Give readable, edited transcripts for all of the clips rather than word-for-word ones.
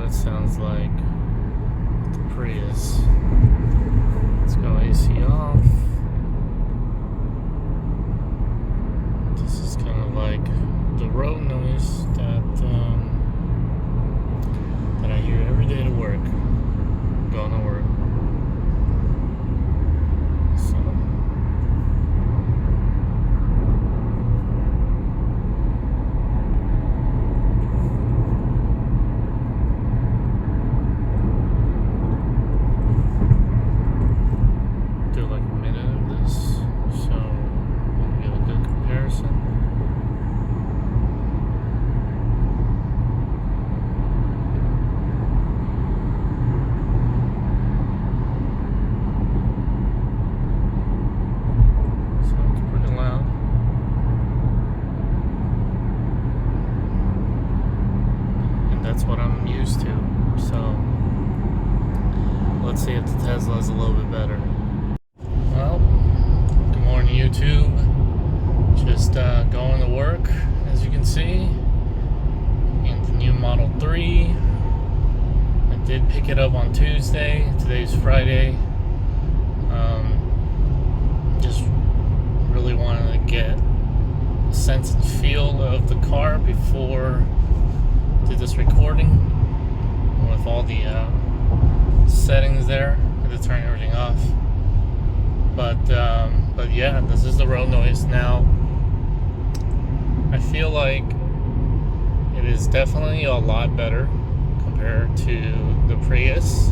what it sounds like with the Prius. Let's go AC off. This is kind of like the road noise that I hear every day to work, going to work. So do like a minute of this, so we'll get a good comparison. That's what I'm used to. So let's see if the Tesla is a little bit better. Well, good morning, YouTube. Just going to work, as you can see, in the new Model 3. I did pick it up on Tuesday. Today's Friday. Just really wanted to get a sense and feel of the car before did this recording with all the settings there. I had to turn everything off, but yeah, this is the road noise now. I feel like it is definitely a lot better compared to the Prius,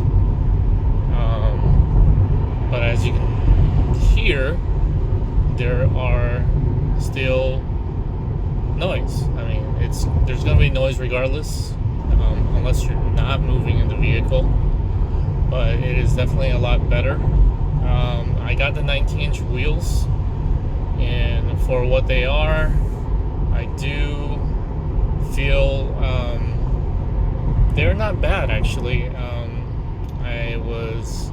but as you can hear, there are still noise. I mean, there's going to be noise regardless, unless you're not moving in the vehicle, but it is definitely a lot better. I got the 19-inch wheels, and for what they are, I do feel they're not bad, actually. I was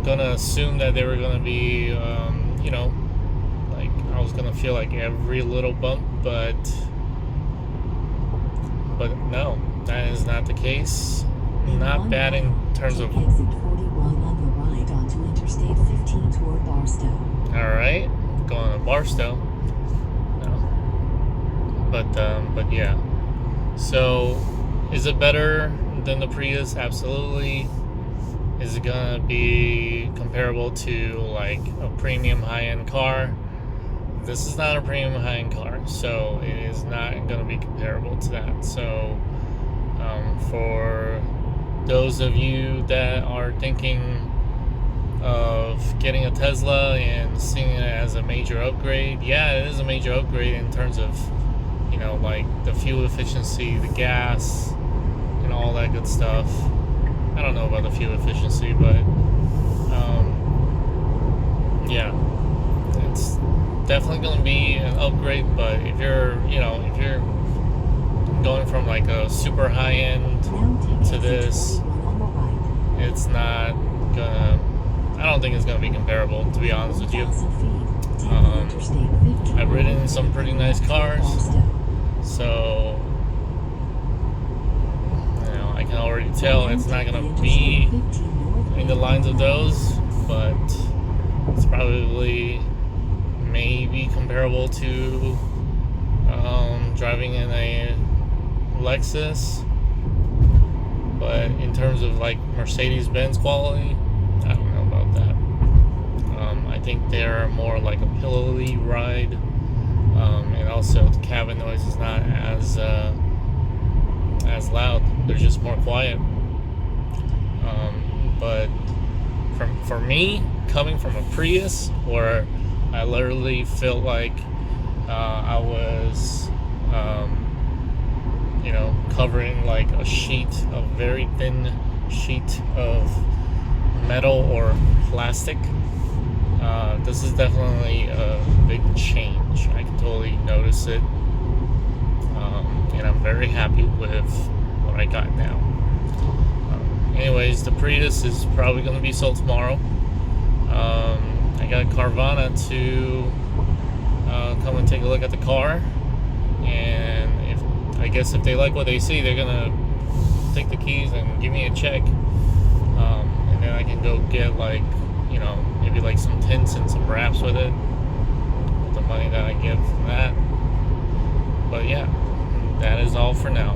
gonna assume that they were gonna be like I was gonna feel like every little bump, but no, that is not the case. Not bad in terms of. Exit 41 on the right onto Interstate 15 toward Barstow. All right, going to Barstow. No, but yeah. So, is it better than the Prius? Absolutely. Is it gonna be comparable to like a premium high-end car? This is not a premium high-end car, so it is not going to be comparable to that. So for those of you that are thinking of getting a Tesla and seeing it as a major upgrade, yeah, it is a major upgrade in terms of, like the fuel efficiency, the gas, and all that good stuff. I don't know about the fuel efficiency, but yeah, it's definitely going to be an upgrade. But if you're going from like a super high end to this, it's not gonna. I don't think it's gonna be comparable, to be honest with you. I've ridden in some pretty nice cars, so I can already tell it's not gonna be in the lines of those, but it's probably maybe comparable to driving in a Lexus, but in terms of like Mercedes-Benz quality, I don't know about that. I think they're more like a pillowy ride, and also the cabin noise is not as loud. They're just more quiet. But for me, coming from a Prius, where I literally felt like I was covering like a very thin sheet of metal or plastic. This is definitely a big change. I can totally notice it, and I'm very happy with what I got now. Anyways, the Prius is probably going to be sold tomorrow. I got Carvana to come and take a look at the car, and I guess if they like what they see, they're gonna take the keys and give me a check, and then I can go get like, you know, maybe like some tints and some wraps with it, with the money that I get from that. But yeah, that is all for now.